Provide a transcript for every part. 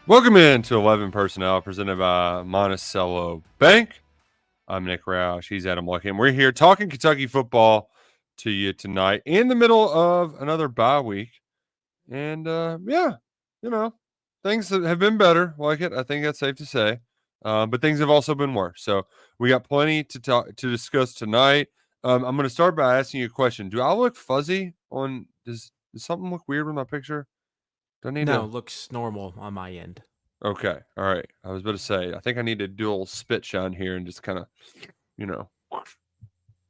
Welcome in to 11 Personnel, presented by Monticello Bank. I'm Nick Roush. He's Adam Lucky, and we're here talking Kentucky football to you tonight in the middle of another bye week. And, things have been better, like it. I think that's safe to say. But things have also been worse. So we got plenty to discuss tonight. I'm going to start by asking you a question. Do I look fuzzy on – does something look weird with my picture? Do I need No, to – looks normal on my end. Okay. All right. I was about to say, I think I need to do a little spit shine here and just kind of,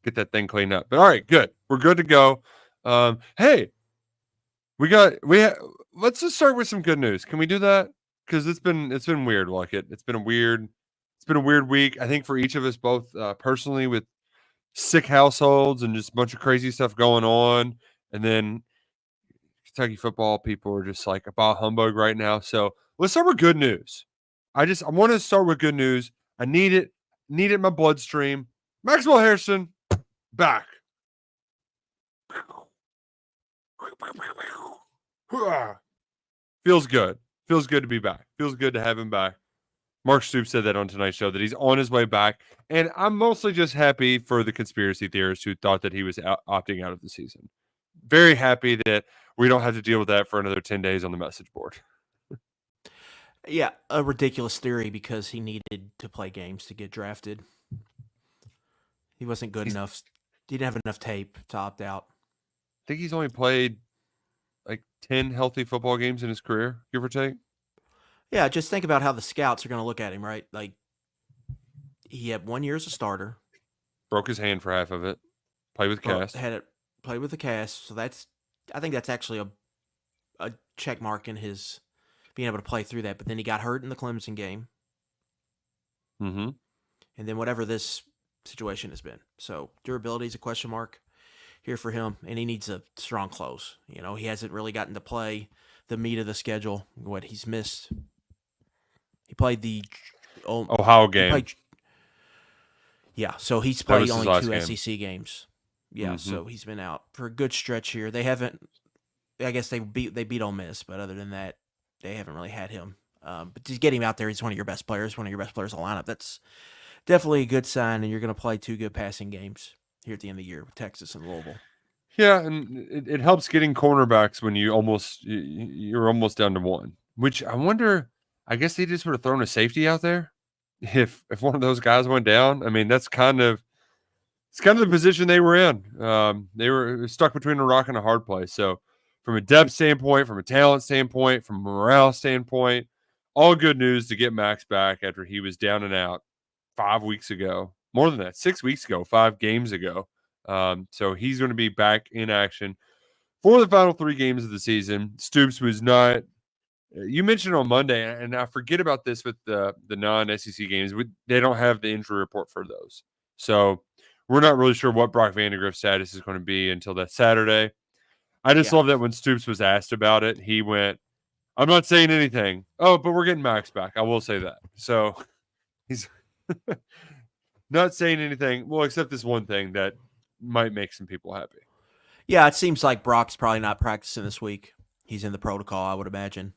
get that thing cleaned up. But all right, good. We're good to go. Hey, let's just start with some good news. Can we do that? Because it's been weird, like it. It's been a weird week. I think for each of us both personally with sick households and just a bunch of crazy stuff going on. And then Kentucky football people are just like about humbug right now. So let's start with good news. I want to start with good news. I need it in my bloodstream. Maxwell Harrison back. Feels good. Feels good to be back. Feels good to have him back. Mark Stoops said that on tonight's show, that he's on his way back. And I'm mostly just happy for the conspiracy theorists who thought that he was opting out of the season. Very happy that we don't have to deal with that for another 10 days on the message board. Yeah, a ridiculous theory because he needed to play games to get drafted. He wasn't good enough. He didn't have enough tape to opt out. I think he's only played like 10 healthy football games in his career, give or take. Yeah, just think about how the scouts are going to look at him, right? Like, he had 1 year as a starter. Broke his hand for half of it. Played with the cast. Played with the cast. So I think that's actually a check mark in his being able to play through that. But then he got hurt in the Clemson game. Mm-hmm. And then whatever this situation has been. So durability is a question mark here for him, and he needs a strong close. He hasn't really gotten to play the meat of the schedule. What he's missed. He played the Ohio game. So he's played only 2 game. SEC games. Yeah, So he's been out for a good stretch here. They haven't. I guess they beat Ole Miss, but other than that, they haven't really had him. But to get him out there, he's one of your best players. One of your best players in the lineup. That's definitely a good sign, and you're going to play 2 good passing games here at the end of the year with Texas and Louisville. Yeah, and it helps getting cornerbacks when you're almost down to one. Which I wonder. I guess they just would have thrown a safety out there if one of those guys went down. I mean, it's kind of the position they were in. They were stuck between a rock and a hard place. So, from a depth standpoint, from a talent standpoint, from a morale standpoint, all good news to get Max back after he was down and out 5 weeks ago. More than that, 6 weeks ago, 5 games ago. So he's going to be back in action for the final 3 games of the season. Stoops was not. You mentioned on Monday, and I forget about this with the non-SEC games. They don't have the injury report for those. So we're not really sure what Brock Vandegrift's status is going to be until that Saturday. I just love that when Stoops was asked about it, he went, I'm not saying anything. Oh, but we're getting Max back. I will say that. So he's not saying anything, well, except this one thing that might make some people happy. Yeah, it seems like Brock's probably not practicing this week. He's in the protocol, I would imagine.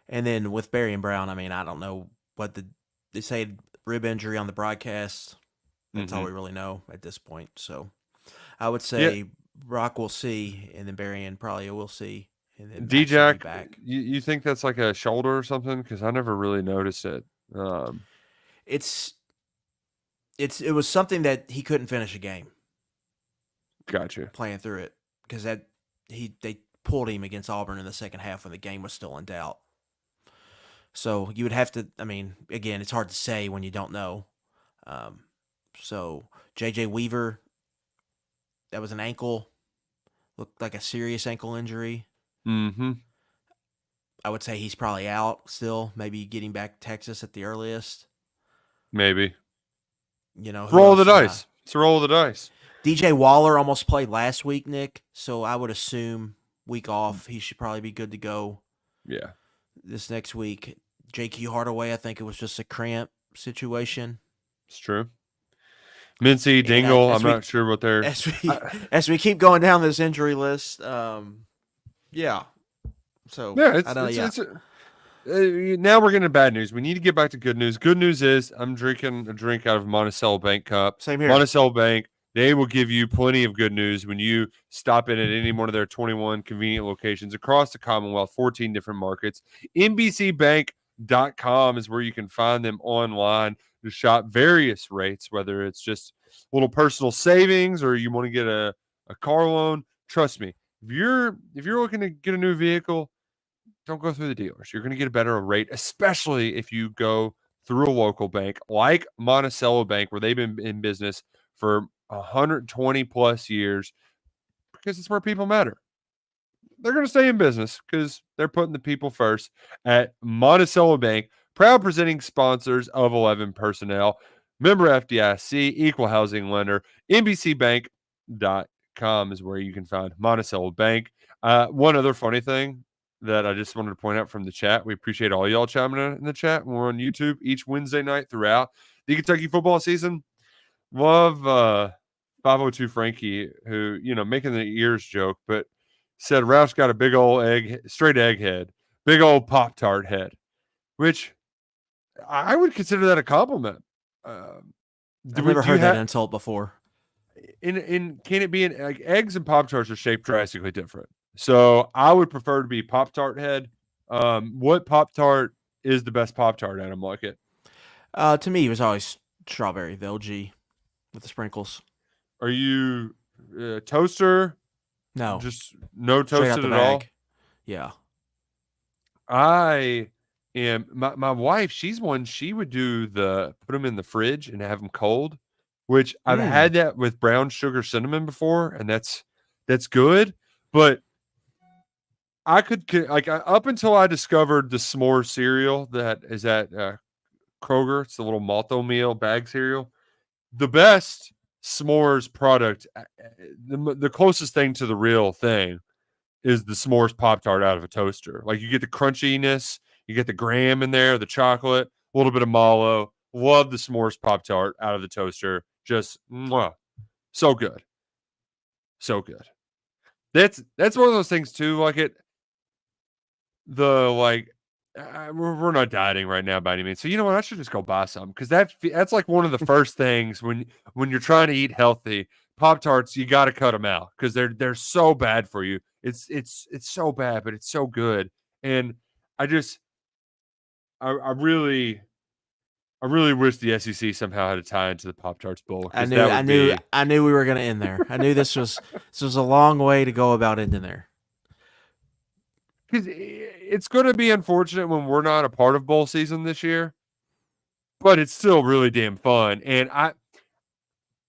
And then with Barry and Brown, I mean, I don't know what they say rib injury on the broadcast. That's all we really know at this point. So I would say Brock will see, and then Barry and probably will see. And then D-Jack, you think that's like a shoulder or something? Because I never really noticed it. It was something that he couldn't finish a game. Gotcha. Playing through it because they pulled him against Auburn in the second half when the game was still in doubt. So you would have to. I mean, again, it's hard to say when you don't know. So J.J. Weaver, that was an ankle, looked like a serious ankle injury. Mm-hmm. I would say he's probably out still. Maybe getting back to Texas at the earliest. Maybe. Roll the dice. It's a roll of the dice. DJ Waller almost played last week, Nick. So I would assume week off, he should probably be good to go. Yeah. This next week. J.Q. Hardaway, I think it was just a cramp situation. It's true. Mincy, Dingle, I'm not sure what they're... As we keep going down this injury list, yeah. So, Now we're getting to bad news. We need to get back to good news. Good news is I'm drinking a drink out of Monticello Bank cup. Same here. Monticello Bank, they will give you plenty of good news when you stop in at any one of their 21 convenient locations across the Commonwealth, 14 different markets. NBCbank.com is where you can find them online to shop various rates, whether it's just little personal savings or you want to get a car loan. Trust me, if you're looking to get a new vehicle, don't go through the dealers. You're going to get a better rate, especially if you go through a local bank like Monticello Bank, where they've been in business for 120 plus years, because it's where people matter. They're going to stay in business because they're putting the people first at Monticello Bank, proud presenting sponsors of 11 Personnel, member FDIC, equal housing lender. NBCbank.com is where you can find Monticello Bank. One other funny thing that I just wanted to point out from the chat. We appreciate all y'all chiming in the chat. We're on YouTube each Wednesday night throughout the Kentucky football season. Love 502 Frankie, who, making the ears joke, but said Roush got a big old straight egg head, big old Pop-Tart head, which I would consider that a compliment. I've never heard that insult before. Can it be like eggs and Pop-Tarts are shaped drastically different? So I would prefer to be Pop-Tart head. What Pop-Tart is the best Pop-Tart, Adam Luckett? To me, it was always strawberry, the OG with the sprinkles. Are you toaster? No. Just no toasted at all? Yeah. I am, my wife, she's one, she would do put them in the fridge and have them cold, which I've had that with brown sugar cinnamon before, and that's good. But I could, up until I discovered the s'more cereal that is at Kroger, it's the little malto meal bag cereal, the best s'mores product, the closest thing to the real thing is the s'mores Pop-Tart out of a toaster. Like, you get the crunchiness, you get the graham in there, the chocolate, a little bit of mallow. Love the s'mores Pop-Tart out of the toaster. Just so good. So good. That's one of those things too. We're not dieting right now by any means. So you know what? I should just go buy some, because that's like one of the first things when you're trying to eat healthy. Pop-Tarts, you got to cut them out because they're so bad for you. It's so bad, but it's so good. And I really wish the SEC somehow had a tie into the Pop-Tarts Bowl. I knew we were going to end there. I knew this was a long way to go about ending there. Because it's going to be unfortunate when we're not a part of bowl season this year, but it's still really damn fun. And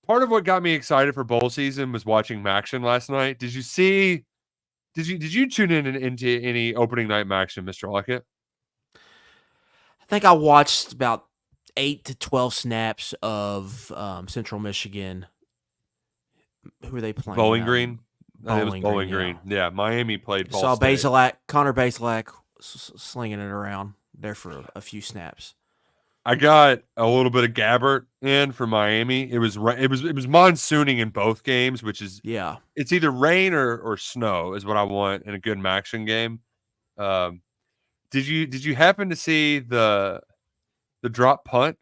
part of what got me excited for bowl season was watching MACtion last night. Did you tune in into any opening night MACtion, Mr. Luckett? I think I watched about 8 to 12 snaps of Central Michigan. Who are they playing? Bowling Green. It was Bowling Green. Yeah, Miami played Ball Saw State. Connor Bazelak slinging it around there for a few snaps. I got a little bit of Gabbert in for Miami. It was monsooning in both games, which is it's either rain or snow is what I want in a good MACtion game. Did you happen to see the drop punt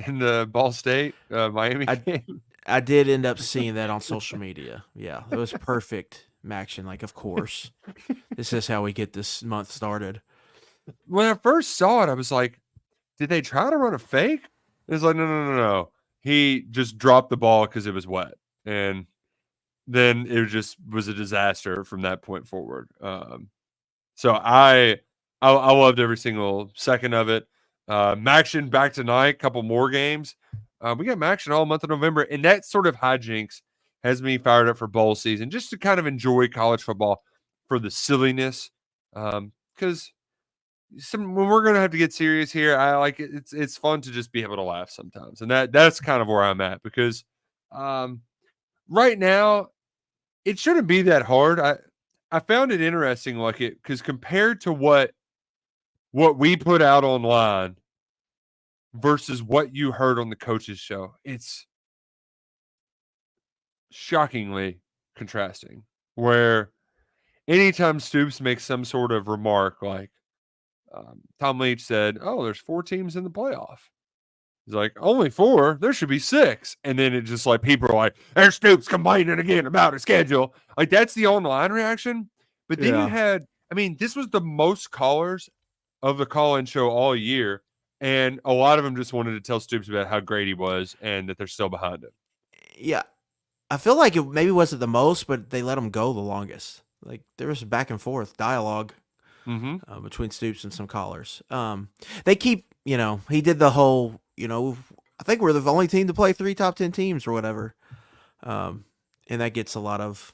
in the Ball State Miami game? I did end up seeing that on social media. Yeah, it was perfect MACtion. Like, of course, this is how we get this month started. When I first saw it, I was like, did they try to run a fake? It was like, no. He just dropped the ball because it was wet. And then it just was a disaster from that point forward. So I loved every single second of it. MACtion back tonight, couple more games. We got MACtion all month of November, and that sort of hijinks has me fired up for bowl season, just to kind of enjoy college football for the silliness. Because when we're going to have to get serious here, I like it. It's fun to just be able to laugh sometimes, and that's kind of where I'm at, because right now it shouldn't be that hard. I found it interesting, because compared to what we put out online versus what you heard on the coach's show, it's shockingly contrasting. Where anytime Stoops makes some sort of remark like, Tom Leach said, "Oh, there's 4 teams in the playoff." He's like, "Only 4? There should be 6." And then it just like people are like, "There's Stoops complaining again about a schedule." Like that's the online reaction. But then you had, I mean, this was the most callers of the call-in show all year, and a lot of them just wanted to tell Stoops about how great he was and that they're still behind him. Yeah, I feel like it maybe wasn't the most, but they let him go the longest. Like there was back and forth dialogue between Stoops and some callers. They keep, he did the whole, I think we're the only team to play 3 top 10 teams or whatever, and that gets a lot of.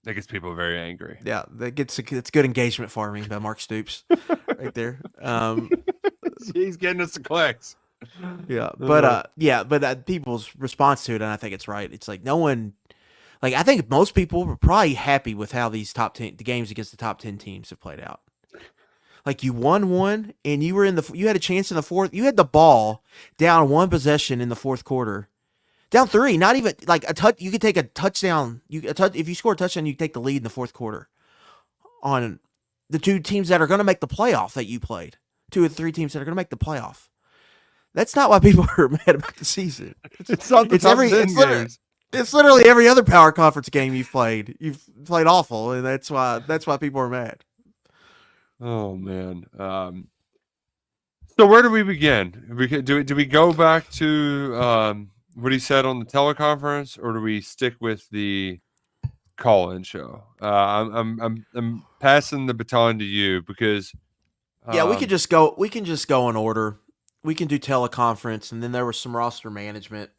That gets people very angry. Yeah, it's good engagement farming by Mark Stoops, right there. He's getting us the clicks. Yeah, but people's response to it, and I think it's right. It's like no one, like I think most people were probably happy with how these the games against the top 10 teams have played out. Like you won one, and you had a chance in the fourth. You had the ball down 1 possession in the fourth quarter, down 3. Not even like a touch. You could take a touchdown. If you score a touchdown, you take the lead in the fourth quarter. On the 2 teams that are going to make the playoff that you played, 2 or 3 teams that are going to make the playoff. That's not why people are mad about the season. It's not the top 10 games. It's literally every other power conference game you've played. You've played awful, and that's why people are mad. Oh man. So where do we begin? Do we go back to what he said on the teleconference, or do we stick with the call-in show? I'm passing the baton to you because we can just go. We can just go in order. We can do teleconference, and then there was some roster management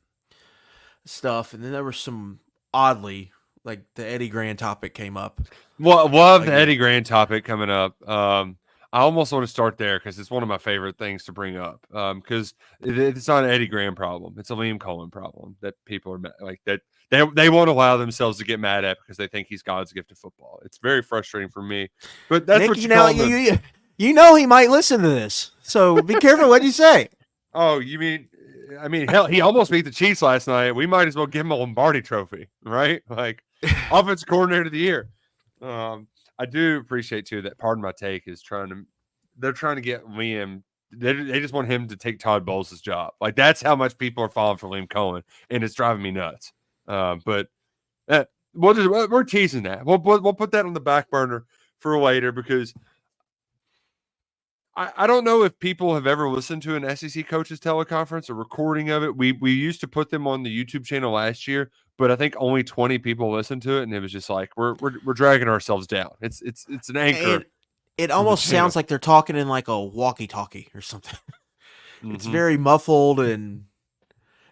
stuff, and then there was some oddly, like the Eddie Grand topic came up. Well, we'll have the Eddie Grand topic coming up. I almost want to start there because it's one of my favorite things to bring up. Because it's not an Eddie Grand problem; it's a Liam Cohen problem that people are like that. They won't allow themselves to get mad at because they think he's God's gift to football. It's very frustrating for me. But that's Nick, what you call him. You know he might listen to this, so be careful what you say. Oh, you mean? I mean, hell, he almost beat the Chiefs last night. We might as well give him a Lombardi trophy, right? Like, offensive coordinator of the year. I do appreciate too that Pardon My Take is they're trying to get Liam. They just want him to take Todd Bowles' job. Like that's how much people are falling for Liam Cohen, and it's driving me nuts. But we're teasing that. We'll put that on the back burner for later because I don't know if people have ever listened to an SEC coach's teleconference, a recording of it. We used to put them on the YouTube channel last year, but I think only 20 people listened to it, and it was just like we're dragging ourselves down. It's an anchor. It almost sounds like they're talking in like a walkie-talkie or something. It's very muffled, and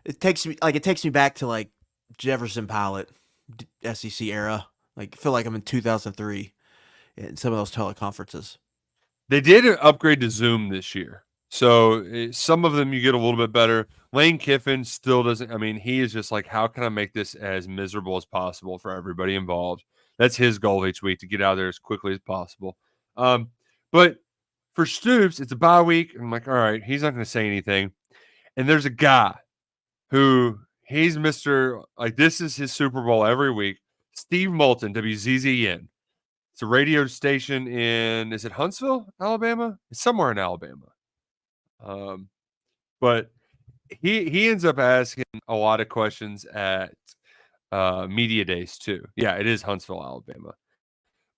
it takes me back to like Jefferson Pilot SEC era. Like I feel like I'm in 2003 in some of those teleconferences. They did upgrade to Zoom this year. So some of them you get a little bit better. Lane Kiffin still doesn't. I mean, he is just like, how can I make this as miserable as possible for everybody involved? That's his goal each week, to get out of there as quickly as possible. But for Stoops, it's a bye week. I'm like, all right, he's not going to say anything. And there's a guy who he's Mr. Like, this is his Super Bowl every week. Steve Moulton, WZZN. It's a radio station in, is it Huntsville, Alabama? It's somewhere in Alabama. But he ends up asking a lot of questions at media days too. Yeah, it is Huntsville, Alabama.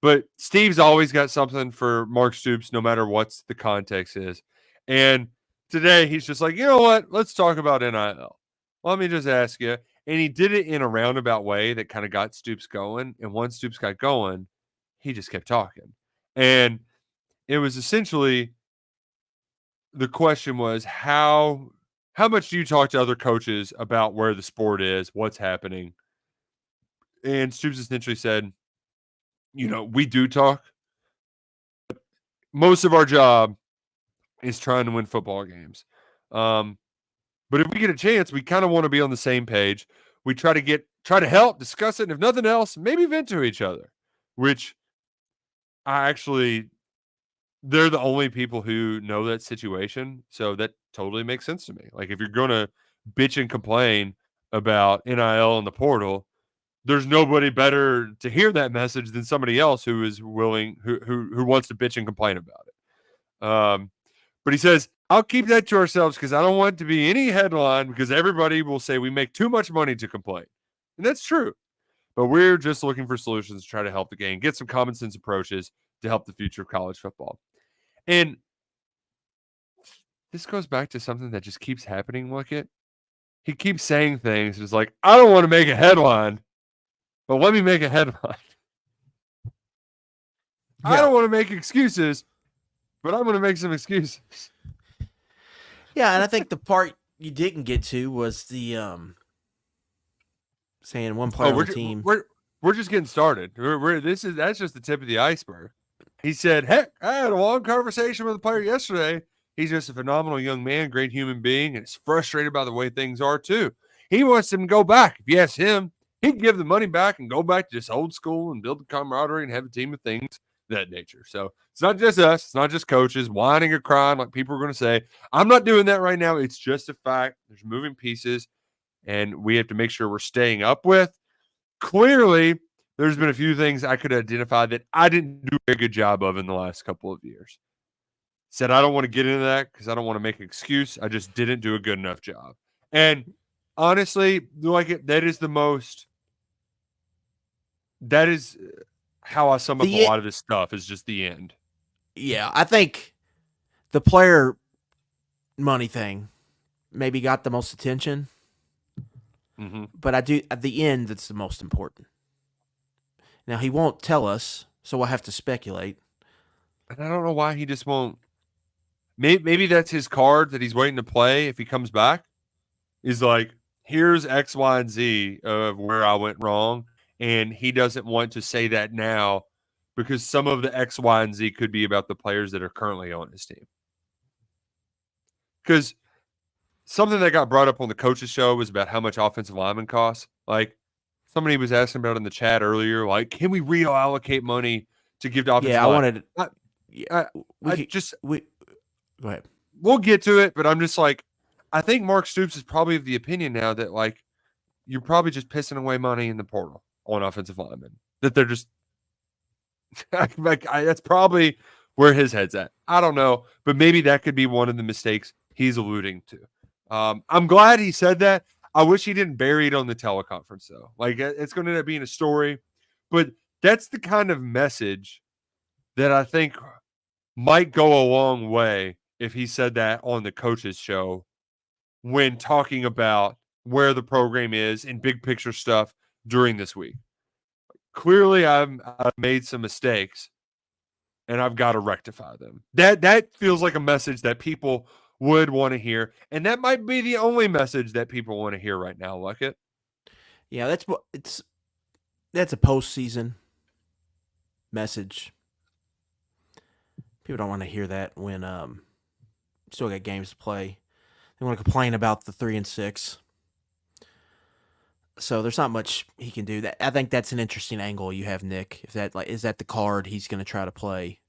But Steve's always got something for Mark Stoops, no matter what the context is. And today he's just like, you know what? Let's talk about NIL. Let me just ask you. And he did it in a roundabout way that kind of got Stoops going. And once Stoops got going, he just kept talking. And it was essentially, the question was, how much do you talk to other coaches about where the sport is, what's happening? And Stoops essentially said, we do talk. Most of our job is trying to win football games. But if we get a chance, we kind of want to be on the same page. We try to help, discuss it, and if nothing else, maybe vent to each other, which they're the only people who know that situation. So that totally makes sense to me. Like, if you're going to bitch and complain about NIL and the portal, there's nobody better to hear that message than somebody else who is willing, who wants to bitch and complain about it. But he says, I'll keep that to ourselves because I don't want it to be any headline because everybody will say we make too much money to complain. And that's true. But we're just looking for solutions to try to help the game, get some common sense approaches to help the future of college football. And this goes back to something that just keeps happening, look it. He keeps saying things. It's like, I don't want to make a headline, but let me make a headline. Yeah. I don't want to make excuses, but I'm going to make some excuses. Yeah, and I think the part you didn't get to was the saying one player on the team. We're just getting started. That's just the tip of the iceberg. He said, heck, I had a long conversation with a player yesterday. He's just a phenomenal young man, great human being, and is frustrated by the way things are too. He wants him to go back. If you ask him, he can give the money back and go back to just old school and build the camaraderie and have a team of things of that nature. So it's not just us. It's not just coaches whining or crying like people are going to say. I'm not doing that right now. It's just a fact. There's moving pieces, and we have to make sure we're staying up with. Clearly, there's been a few things I could identify that I didn't do a good job of in the last couple of years. Said I don't want to get into that because I don't want to make an excuse. I just didn't do a good enough job. And honestly, that is how I sum up a lot of this stuff is just the end. Yeah, I think the player money thing maybe got the most attention. Mm-hmm. But at the end, that's the most important. Now, he won't tell us, so we'll have to speculate. And I don't know why he just won't. Maybe that's his card that he's waiting to play if he comes back. He's like, here's X, Y, and Z of where I went wrong. And he doesn't want to say that now because some of the X, Y, and Z could be about the players that are currently on his team. Because something that got brought up on the coaches show was about how much offensive lineman costs. Like somebody was asking about in the chat earlier, like, can we reallocate money to give to offensive linemen? Go ahead. We'll get to it, but I'm just like, I think Mark Stoops is probably of the opinion now that like you're probably just pissing away money in the portal on offensive linemen. That they're just that's probably where his head's at. I don't know, but maybe that could be one of the mistakes he's alluding to. I'm glad he said that. I wish he didn't bury it on the teleconference though. Like it's going to end up being a story, but that's the kind of message that I think might go a long way if he said that on the coaches show when talking about where the program is and big picture stuff during this week. Clearly, I've made some mistakes, and I've got to rectify them. That feels like a message that people would want to hear, and that might be the only message that people want to hear right now. Luckett. Yeah, that's a postseason message. People don't want to hear that when still got games to play. They want to complain about the 3-6. So there's not much he can do. That I think that's an interesting angle you have, Nick. If that is that the card he's going to try to play?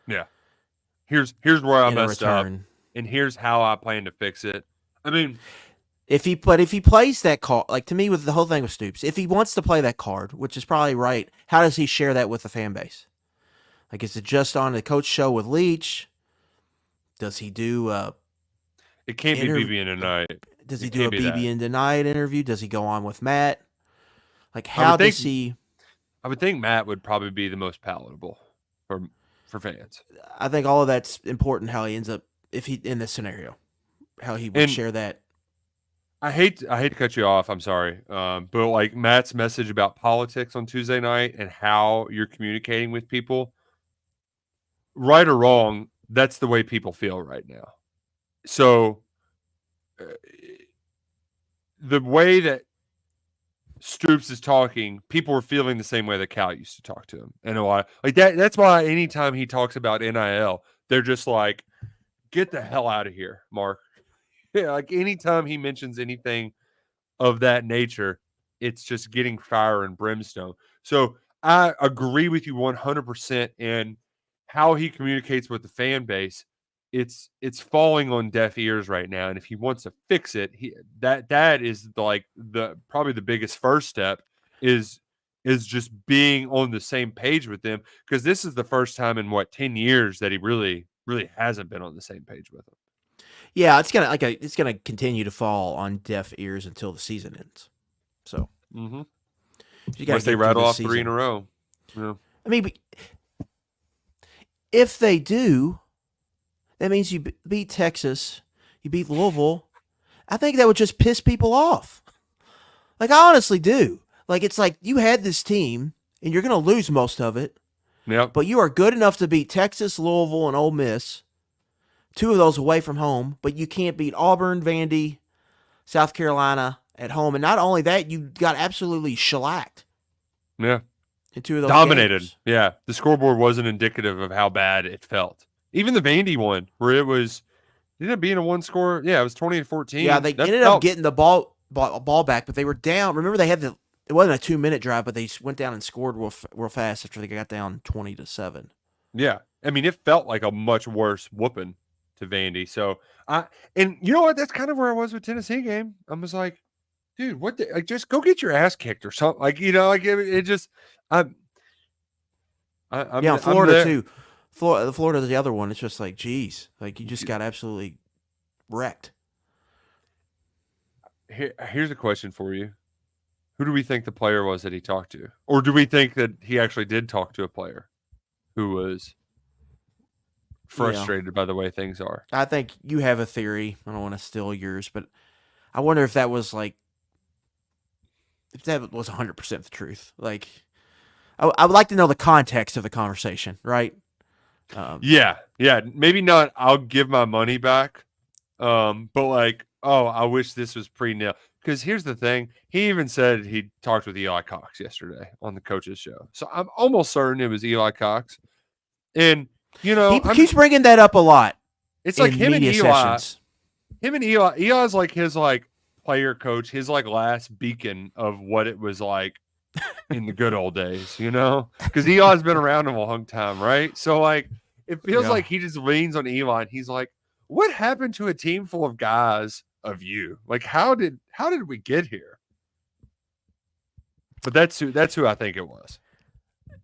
Yeah. Here's where I messed up, and here's how I plan to fix it. I mean, if he plays that card, like to me with the whole thing with Stoops, if he wants to play that card, which is probably right, how does he share that with the fan base? Like, is it just on the coach show with Leach? Does he do it can't be BB and Tonight. Does he do a BB and Tonight interview? Does he go on with Matt? Like, how does he? I would think Matt would probably be the most palatable for fans. I think all of that's important. How he ends up if he in this scenario, how he would share that. I hate to cut you off. I'm sorry, but like Matt's message about politics on Tuesday night and how you're communicating with people, right or wrong, that's the way people feel right now. So the way that Stoops is talking, people are feeling the same way that Cal used to talk to him. And that's why anytime he talks about NIL, they're just like, get the hell out of here, Mark. Yeah, like anytime he mentions anything of that nature, it's just getting fire and brimstone. So I agree with you 100% in how he communicates with the fan base. It's falling on deaf ears right now, and if he wants to fix it, that is probably the biggest first step is just being on the same page with them, because this is the first time in 10 years that he really really hasn't been on the same page with him. Yeah, it's gonna continue to fall on deaf ears until the season ends. So you Unless they rattle off 3 in a row. Yeah. I mean, if they do, that means you beat Texas, you beat Louisville. I think that would just piss people off. Like, I honestly do. Like, it's like you had this team, and you're going to lose most of it. Yep. But you are good enough to beat Texas, Louisville, and Ole Miss. 2 of those away from home. But you can't beat Auburn, Vandy, South Carolina at home. And not only that, you got absolutely shellacked. Yeah. In 2 of those dominated. games. Yeah. The scoreboard wasn't indicative of how bad it felt. Even the Vandy one, where it was, ended up being a 1-score. Yeah, it was 20-14. Yeah, they ended up getting the ball back, but they were down. Remember, they had it wasn't a 2-minute drive, but they went down and scored real fast after they got down 20-7. Yeah. I mean, it felt like a much worse whooping to Vandy. So, and you know what? That's kind of where I was with Tennessee game. I was like, dude, what the, like, just go get your ass kicked or something. Like, you know, like it just, I'm Florida too. Florida's the other one. It's just like, geez, like you just got absolutely wrecked. Here's a question for you. Who do we think the player was that he talked to? Or do we think that he actually did talk to a player who was frustrated by the way things are? I think you have a theory. I don't want to steal yours, but I wonder if that was like, if that was 100% the truth. Like, I would like to know the context of the conversation, right? Yeah. Maybe not, I'll give my money back. But like, oh, I wish this was pre-nail. Because here's the thing. He even said he talked with Eli Cox yesterday on the coach's show. So I'm almost certain it was Eli Cox. And, you know, he keeps bringing that up a lot. It's like him and Eli. Sessions. Him and Eli. Eli's like his like player coach, his like last beacon of what it was like in the good old days, you know? Because Eli's been around him a long time, right? So like it feels like he just leans on Eli and he's like, what happened to a team full of guys of you? Like how did we get here? But that's who I think it was.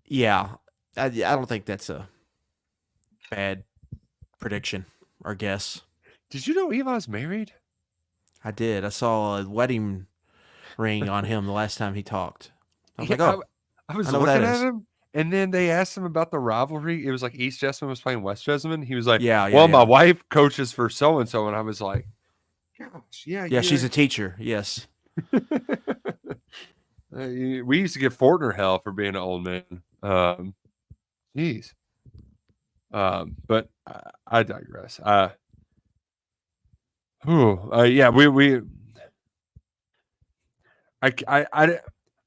Yeah. I don't think that's a bad prediction or guess. Did you know Eli's married? I did. I saw a wedding ring on him the last time he talked. I was like, oh, I was looking at him, and then they asked him about the rivalry. It was like East Jessamine was playing West Jessamine. He was like, my wife coaches for so-and-so. And I was like, gosh, yeah, she's a teacher. Yes. We used to get Fortner hell for being an old man. Jeez. But I digress.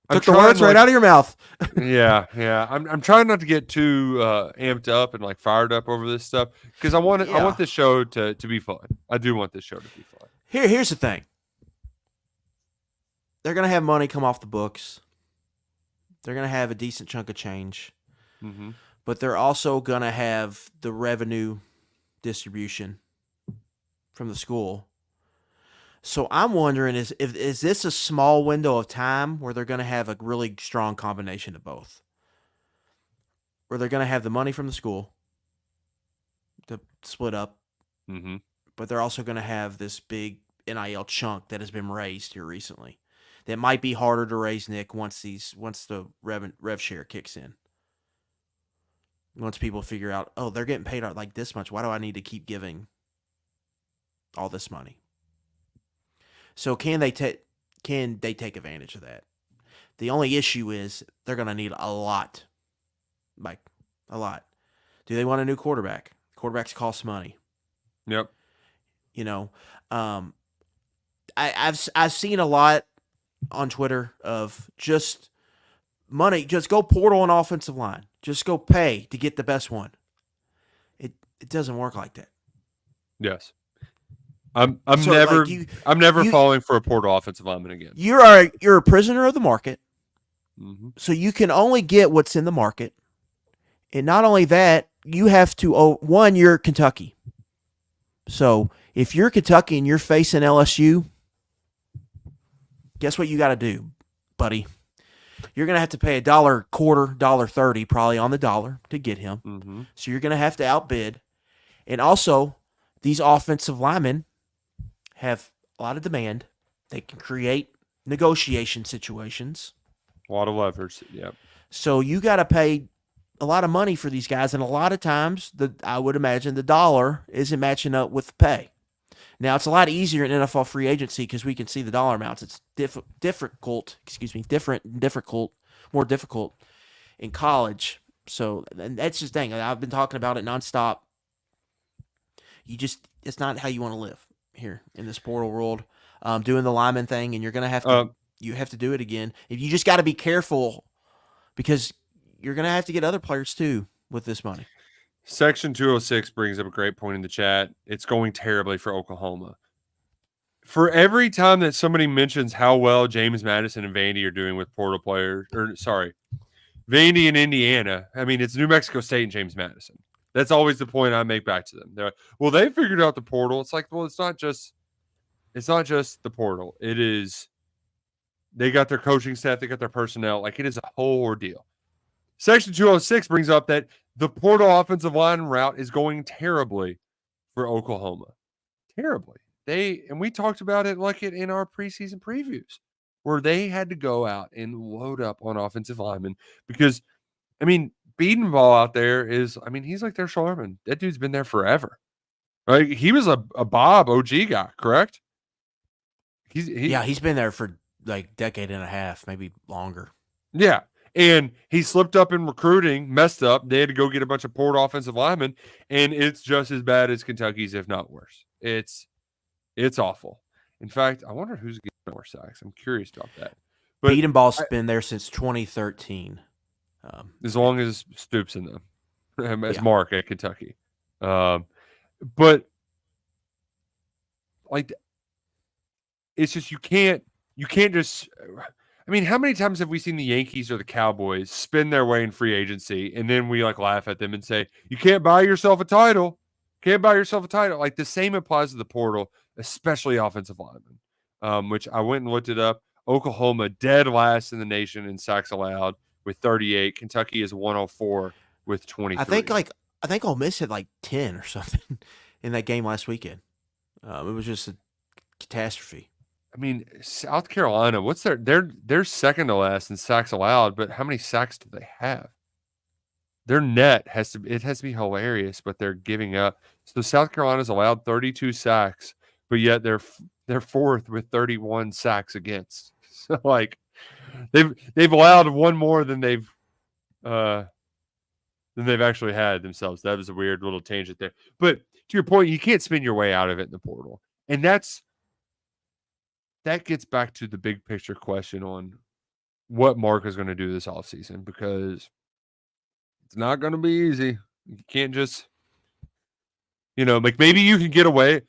We took the words right out of your mouth. yeah. I'm trying not to get too amped up and like fired up over this stuff because I want this show to be fun. I do want this show to be fun. Here's the thing. They're gonna have money come off the books. They're gonna have a decent chunk of change, but they're also gonna have the revenue distribution from the school. So I'm wondering is this a small window of time where they're going to have a really strong combination of both? Where they're going to have the money from the school to split up, but they're also going to have this big NIL chunk that has been raised here recently. That might be harder to raise, Nick, once the rev share kicks in. Once people figure out, oh, they're getting paid like this much, why do I need to keep giving all this money? So can they take advantage of that? The only issue is they're going to need a lot, like a lot. Do they want a new quarterback? Quarterbacks cost money. Yep. You know, I've seen a lot on Twitter of just money. Just go portal on offensive line. Just go pay to get the best one. It doesn't work like that. Yes. I'm never falling for a portal offensive lineman again. You're a prisoner of the market. So you can only get what's in the market. And not only that, you have to you're Kentucky. So if you're Kentucky and you're facing LSU, guess what you got to do, buddy? You're going to have to pay $1.25, $1.30 probably on the dollar to get him. So you're going to have to outbid. And also, these offensive linemen have a lot of demand. They can create negotiation situations. A lot of levers. Yep. So you got to pay a lot of money for these guys, and a lot of times, I would imagine the dollar isn't matching up with the pay. Now it's a lot easier in NFL free agency because we can see the dollar amounts. It's difficult, more difficult in college. So and that's the thing. I've been talking about it nonstop. It's not how you want to live here in this portal world. Doing the lineman thing, and you're gonna have to you have to do it again. If you just got to be careful because you're gonna have to get other players too with this money. Section 206 brings up a great point in the chat. It's going terribly for Oklahoma. For every time that somebody mentions how well James Madison and Vandy are doing with portal players, Vandy and Indiana, I mean, it's New Mexico State and James Madison. That's always the point I make back to them. They're like, well, they figured out the portal. It's like, well, it's not just the portal. It is, they got their coaching staff, they got their personnel. Like, it is a whole ordeal. Section 206 brings up that the portal offensive line route is going terribly for Oklahoma. Terribly. And we talked about it in our preseason previews, where they had to go out and load up on offensive linemen because, I mean, Beadenball out there he's like their Sharman. That dude's been there forever. Right? He was a Bob OG guy, correct? He's been there for like decade and a half, maybe longer. Yeah. And he slipped up in recruiting, messed up. They had to go get a bunch of portal offensive linemen, and it's just as bad as Kentucky's, if not worse. It's awful. In fact, I wonder who's getting more sacks. I'm curious about that. But Beadenball's been there since 2013. As long as Stoops in them, as Mark at Kentucky. But like, it's just you can't just. I mean, how many times have we seen the Yankees or the Cowboys spin their way in free agency, and then we laugh at them and say, "You can't buy yourself a title. Can't buy yourself a title." Like the same applies to the portal, especially offensive linemen. Which I went and looked it up. Oklahoma dead last in the nation in sacks allowed with 38. Kentucky is 104 with 23. I think Ole Miss had 10 or something in that game last weekend. It was just a catastrophe. I mean, South Carolina, what's they're second to last in sacks allowed, but how many sacks do they have? Their net has to be hilarious, but they're giving up. So South Carolina's allowed 32 sacks, but yet they're fourth with 31 sacks against. So they've allowed one more than they've actually had themselves. That was a weird little tangent there. But to your point, you can't spin your way out of it in the portal. And that gets back to the big picture question on what Mark is going to do this offseason, because it's not going to be easy. You can't just, maybe you can get away.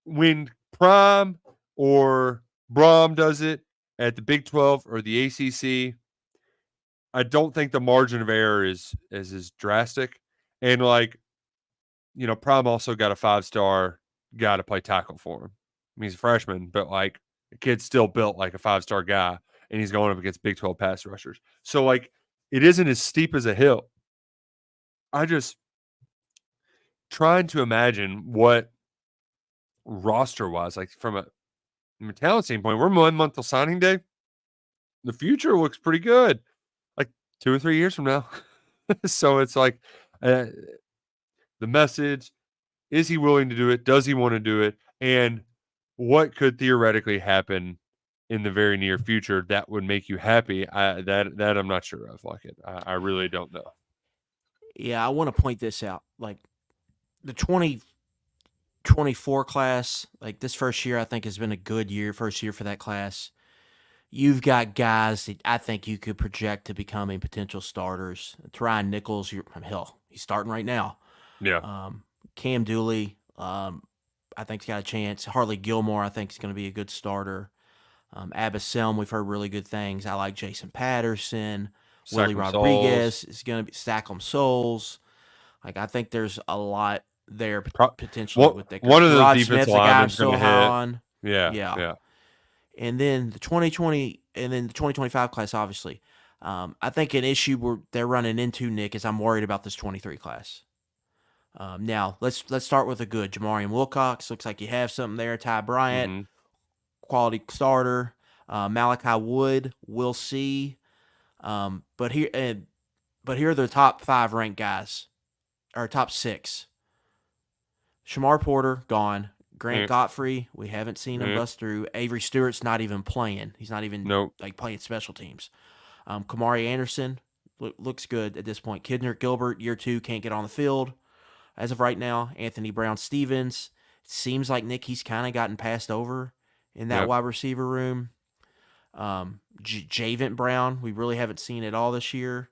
When Prime or Brom does it at the Big 12 or the ACC, I don't think the margin of error is as drastic. And Prime also got a 5-star guy to play tackle for him. I mean, he's a freshman, but the kid's still built like a 5-star guy, and he's going up against Big 12 pass rushers. So it isn't as steep as a hill. I just trying to imagine what roster-wise, from a talent standpoint, we're 1 month till signing day. The future looks pretty good, 2 or 3 years from now. So it's the message, is he willing to do it? Does he want to do it? And what could theoretically happen in the very near future that would make you happy? That I'm not sure of. I really don't know. Yeah, I want to point this out. The 2024 class, this first year, I think has been a good year. First year for that class. You've got guys that I think you could project to becoming potential starters. Ryan Nichols, he's starting right now. Yeah. Cam Dooley, I think he's got a chance. Harley Gilmore, I think, is going to be a good starter. Abaselm, we've heard really good things. I like Jason Patterson. Willie Rodriguez is going to be Stack'em Souls. I think there's a lot there potentially with that. One of the Rod defense Smith, the guy I'm so high on. Yeah. And then the 2020 and then the 2025 class, obviously. I think an issue they're running into, Nick, is I'm worried about this 23 class. Now let's start with the good. Jamarian Wilcox looks like you have something there. Ty Bryant, Mm-hmm. quality starter. Malachi Wood, we'll see. But here are the top 5 ranked guys, or top 6. Shamar Porter gone. Grant Godfrey, we haven't seen him bust through. Avery Stewart's not even playing. He's not even playing special teams. Kamari Anderson looks good at this point. Kidner Gilbert, year 2, can't get on the field as of right now. Anthony Brown Stevens, it seems like he's kind of gotten passed over in that wide receiver room. Javent Brown, we really haven't seen it all this year.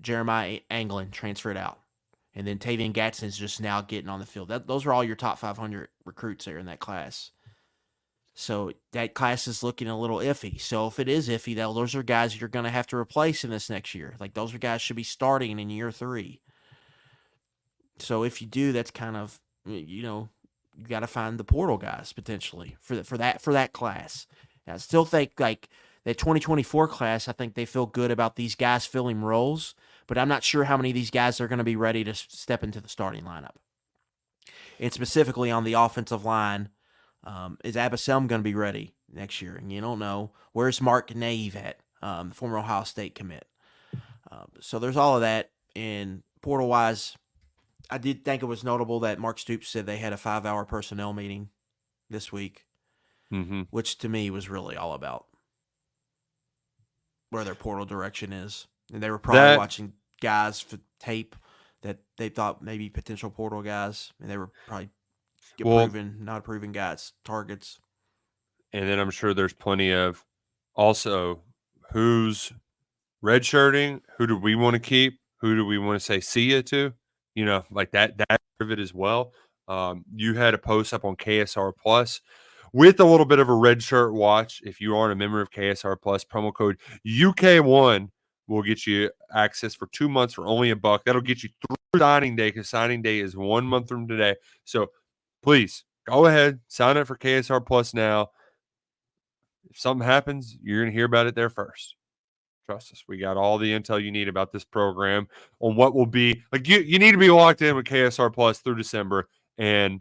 Jeremiah Anglin transferred out. And then Tavian Gadsden's just now getting on the field. Those are all your top 500 recruits there in that class. So that class is looking a little iffy. So if it is iffy, those are guys you're going to have to replace in this next year. Like, those are guys should be starting in year 3. So if you do, that's kind of, you got to find the portal guys potentially for that class. And I still think, like, that 2024 class, I think they feel good about these guys filling roles, but I'm not sure how many of these guys are going to be ready to step into the starting lineup. And specifically on the offensive line, is Abasem going to be ready next year? And you don't know. Where's Mark Nave at, the former Ohio State commit? So there's all of that. And portal-wise, I did think it was notable that Mark Stoops said they had a 5-hour personnel meeting this week, which to me was really all about where their portal direction is. And they were probably watching guys for tape that they thought maybe potential portal guys, and they were probably not approving guys, targets. And then I'm sure there's plenty of also who's redshirting, who do we want to keep, who do we want to say see ya to, like that of it as well. You had a post up on KSR Plus with a little bit of a Redshirt Watch. If you aren't a member of KSR Plus, promo code UK1 will get you access for 2 months for only $1. That'll get you through signing day, because signing day is 1 month from today. So please go ahead, sign up for KSR Plus now. If something happens, you're going to hear about it there first. Trust us. We got all the intel you need about this program on what will be. Like, you need to be locked in with KSR Plus through December, and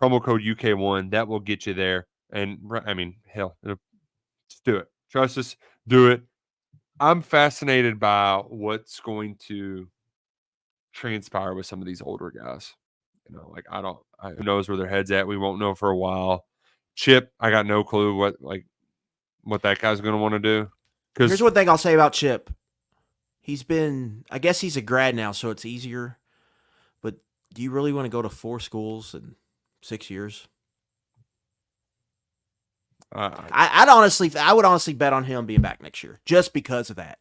promo code UK1, that will get you there. And I mean, hell, just do it. Trust us, do it. I'm fascinated by what's going to transpire with some of these older guys. Who knows where their head's at? We won't know for a while. Chip, I got no clue what that guy's going to want to do. Here's one thing I'll say about Chip. I guess he's a grad now, so it's easier. But do you really want to go to 4 schools in 6 years? I would honestly bet on him being back next year just because of that.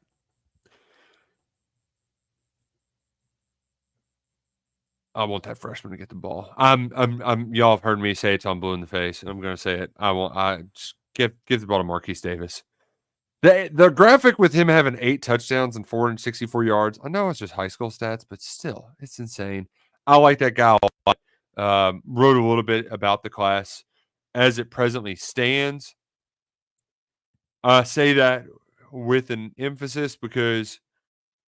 I want that freshman to get the ball. Y'all have heard me say it's on blue in the face, and I'm going to say it. I just give the ball to Marquise Davis. The graphic with him having 8 touchdowns and 464 yards. I know it's just high school stats, but still, it's insane. I like that guy a lot. Wrote a little bit about the class as it presently stands. I say that with an emphasis because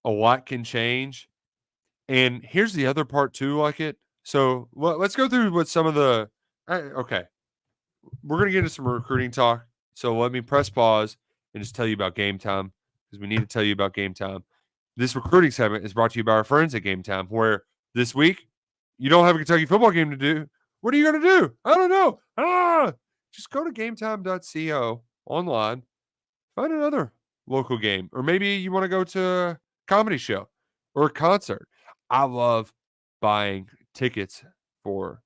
a lot can change. And here's the other part too, like it. So let's go through what some of the. Okay, we're gonna get into some recruiting talk. So let me press pause and just tell you about Game Time, because we need to tell you about Game Time. This recruiting segment is brought to you by our friends at Game Time, where this week you don't have a Kentucky football game to do. What are you gonna do? I don't know. Just go to gametime.co online, find another local game, or maybe you want to go to a comedy show or a concert. I love buying tickets for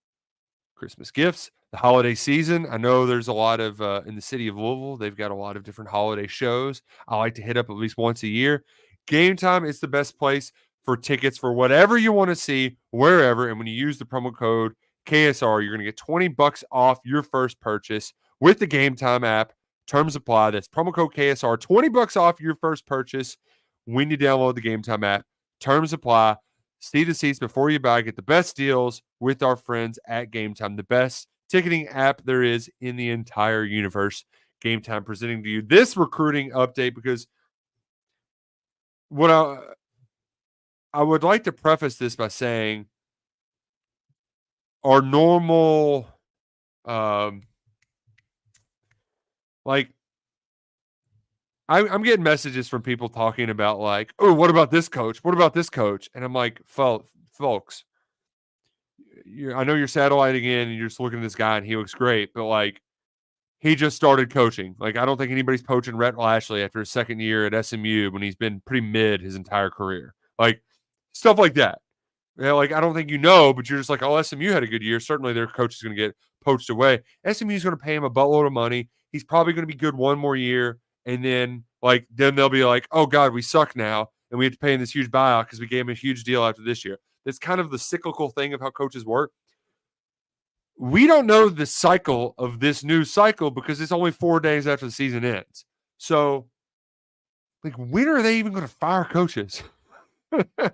Christmas gifts, the holiday season. I know there's a lot of, in the city of Louisville, they've got a lot of different holiday shows. I like to hit up at least once a year. Game Time is the best place for tickets for whatever you want to see, wherever. And when you use the promo code KSR, you're going to get $20 off your first purchase with the Game Time app. Terms apply. That's promo code KSR, $20 off your first purchase when you download the Game Time app. Terms apply. See the seats before you buy. Get the best deals with our friends at Game Time, the best ticketing app there is in the entire universe. Game Time presenting to you this recruiting update, because I would like to preface this by saying our normal, like, I'm getting messages from people talking about like, oh, what about this coach? What about this coach? And I'm like, folks, I know you're satelliting in and you're just looking at this guy and he looks great, but like, he just started coaching. Like, I don't think anybody's poaching Rhett Lashley after his second year at SMU when he's been pretty mid his entire career. Like, stuff like that. Yeah, like, I don't think but you're just like, oh, SMU had a good year. Certainly their coach is going to get poached away. SMU is going to pay him a buttload of money. He's probably going to be good one more year. And then they'll be like, oh, God, we suck now. And we have to pay him this huge buyout because we gave him a huge deal after this year. That's kind of the cyclical thing of how coaches work. We don't know the cycle of this new cycle because it's only 4 days after the season ends. So, like, when are they even going to fire coaches?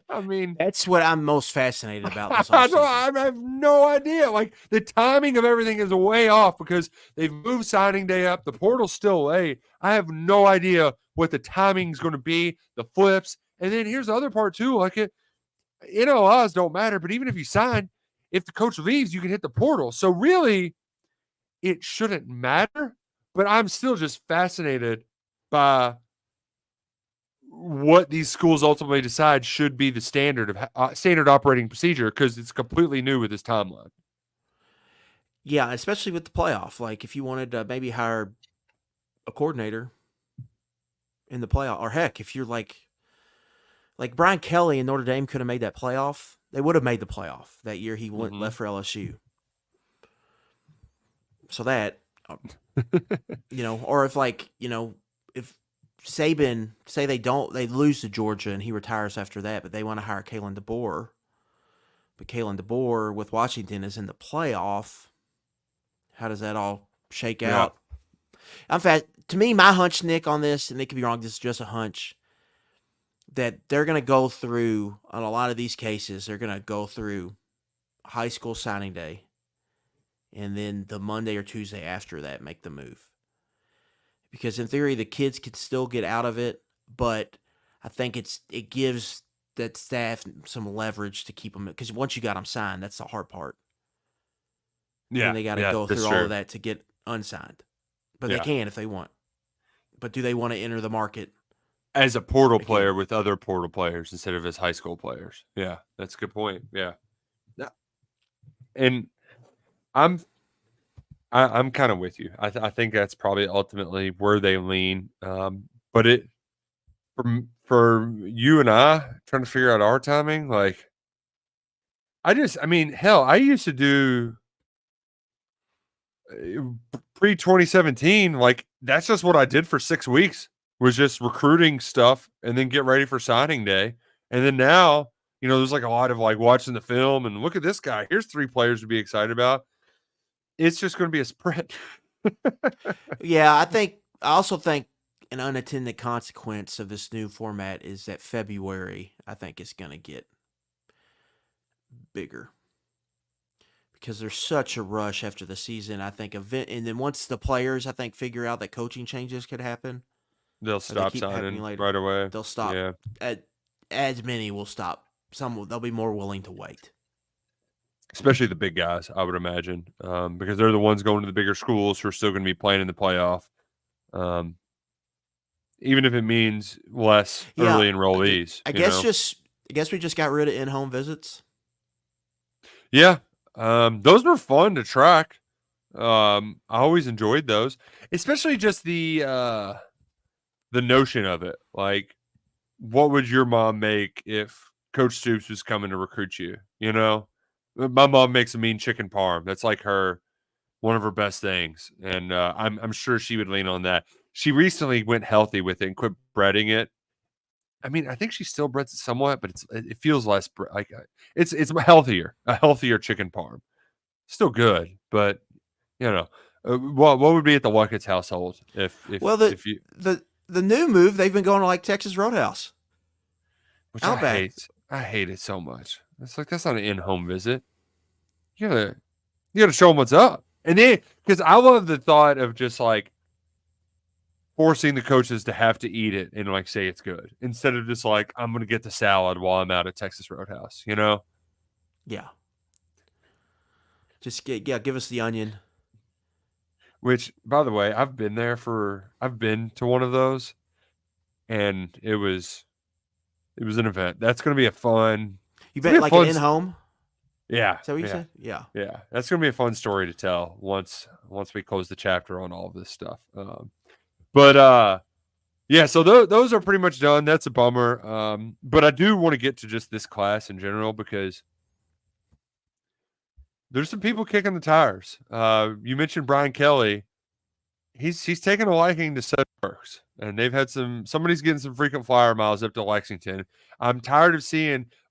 I mean, that's what I'm most fascinated about this I offseason. have no idea. Like, the timing of everything is way off because they've moved signing day up. The portal's still late. I have no idea what the timing is going to be, the flips. And then here's the other part, too. Like, NLIs don't matter, but even if you sign, if the coach leaves, you can hit the portal. So really, it shouldn't matter. But I'm still just fascinated by what these schools ultimately decide should be the standard of standard operating procedure because it's completely new with this timeline. Yeah, especially with the playoff. Like, if you wanted to maybe hire a coordinator in the playoff, or heck, if you're like Brian Kelly and Notre Dame could have made that playoff. They would have made the playoff that year. He went left for LSU. So that, or if if Saban say they lose to Georgia and he retires after that, but they want to hire Kalen DeBoer. But Kalen DeBoer with Washington is in the playoff. How does that all shake out? To me, my hunch, Nick, on this, and they could be wrong, this is just a hunch, that they're going to go through, on a lot of these cases, they're going to go through high school signing day and then the Monday or Tuesday after that make the move. Because in theory, the kids can still get out of it, but I think it gives that staff some leverage to keep them, because once you got them signed, that's the hard part. Yeah. And they got to go through all of that to get unsigned. But they can if they want. But do they want to enter the market as a portal player with other portal players instead of as high school players? Yeah, that's a good point. Yeah. And I'm kind of with you. I think that's probably ultimately where they lean. But for you and I trying to figure out our timing, like, I used to do pre-2017, like, that's just what I did for 6 weeks, was just recruiting stuff and then get ready for signing day. And then now, there's like a lot of like watching the film and look at this guy. Here's 3 players to be excited about. It's just going to be a sprint. Yeah, I also think an unintended consequence of this new format is that February, I think, is going to get bigger. Because there's such a rush after the season, I think, and then once the players, I think, figure out that coaching changes could happen, they'll stop signing right away. They'll stop. Yeah. As many will stop. They'll be more willing to wait. Especially the big guys, I would imagine, because they're the ones going to the bigger schools who are still going to be playing in the playoff, even if it means less early enrollees. I guess we just got rid of in-home visits. Yeah. Those were fun to track. I always enjoyed those, especially just the notion of it. Like, what would your mom make if Coach Stoops was coming to recruit you? My mom makes a mean chicken parm. That's like one of her best things, and I'm sure she would lean on that. She recently went healthy with it and quit breading it. I mean, I think she still breads it somewhat, but it feels less like it's healthier, a healthier chicken parm. Still good, but what would be at the Luckett's household if the new move, they've been going to like Texas Roadhouse, which I hate it so much. It's like, that's not an in-home visit. You gotta show them what's up, and then because I love the thought of just like, forcing the coaches to have to eat it and like say it's good instead of just like, I'm going to get the salad while I'm out at Texas Roadhouse, you know? Yeah. Just give us the onion. Which, by the way, I've been to one of those, and it was an event. That's going to be a fun. You it's gonna bet be a like an fun in-home? Yeah. Is that what you Yeah. said? Yeah. Yeah. That's going to be a fun story to tell once we close the chapter on all of this stuff. Yeah, so those are pretty much done. That's a bummer. But I do want to get to just this class in general because there's some people kicking the tires. You mentioned Brian Kelly. He's taken a liking to Cedric Burks, and they've had somebody's getting some frequent flyer miles up to Lexington. I'm tired of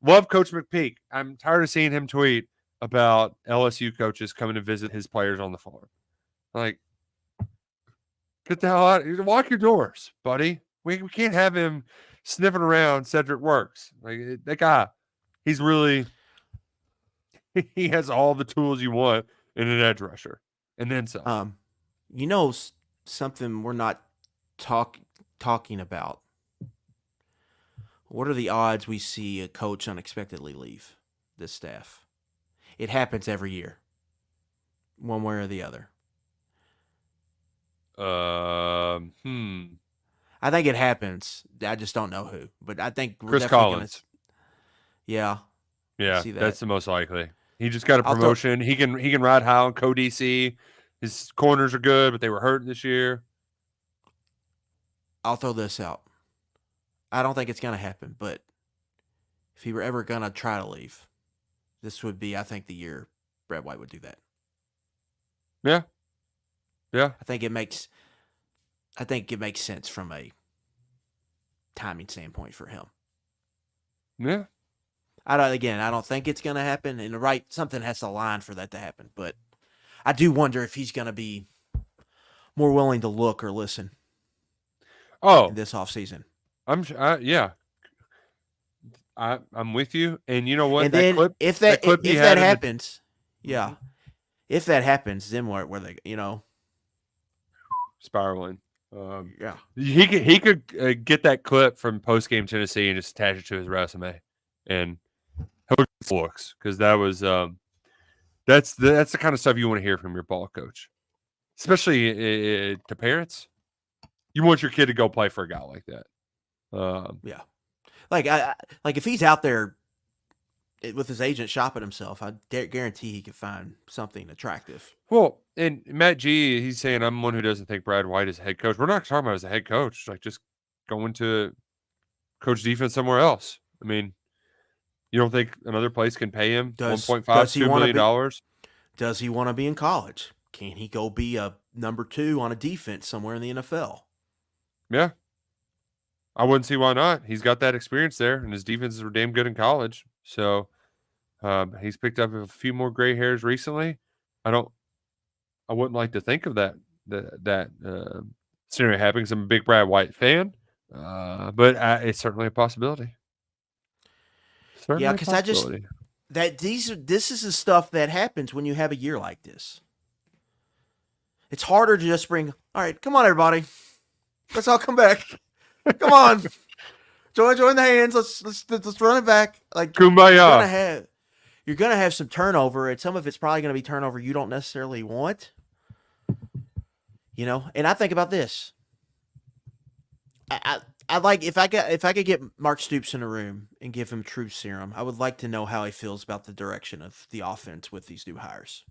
love Coach McPeak. I'm tired of seeing him tweet about LSU coaches coming to visit his players on the farm. Like, get the hell out. Lock your doors, buddy. We can't have him sniffing around Cedric Works. Like, that guy, he's really he has all the tools you want in an edge rusher. And then some. Something we're not talking about. What are the odds we see a coach unexpectedly leave this staff? It happens every year, one way or the other. I think it happens. I just don't know who, but I think we're Chris definitely Collins. Yeah, that's the most likely. He just got a promotion. He can ride high on co-DC. His corners are good, but they were hurt this year. I'll throw this out. I don't think it's going to happen, but if he were ever going to try to leave, this would be, I think, the year Brad White would do that. Yeah. Yeah. I think it makes sense from a timing standpoint for him. Yeah. I don't think it's going to happen, and something has to align for that to happen, but I do wonder if he's going to be more willing to look or listen. In this offseason. I'm with you, and you know what? And then if that happens, if that happens, then where they spiraling. He could get that clip from post-game Tennessee and just attach it to his resume, and hope it looks, because that was that's the kind of stuff you want to hear from your ball coach, especially to parents. You want your kid to go play for a guy like that. Like if he's out there with his agent shopping himself, I guarantee he could find something attractive. Well, and Matt G, he's saying, I'm one who doesn't think Brad White is a head coach. We're not talking about as a head coach, like just going to coach defense somewhere else. I mean, you don't think another place can pay him $1.5, $2 million? Does he want to be in college? Can he go be a number 2 on a defense somewhere in the NFL? Yeah. I wouldn't see why not. He's got that experience there, and his defenses were damn good in college. So he's picked up a few more gray hairs recently. I wouldn't like to think of that scenario happening. I'm a big Brad White fan, but it's certainly a possibility. Because this is the stuff that happens when you have a year like this. It's harder to just bring. All right, come on, everybody. Let's all come back. Come on, join the hands. Let's run it back. Like kumbaya. You're gonna have some turnover, and some of it's probably gonna be turnover you don't necessarily want. And I think about this. I like if I could get Mark Stoops in a room and give him truth serum, I would like to know how he feels about the direction of the offense with these new hires.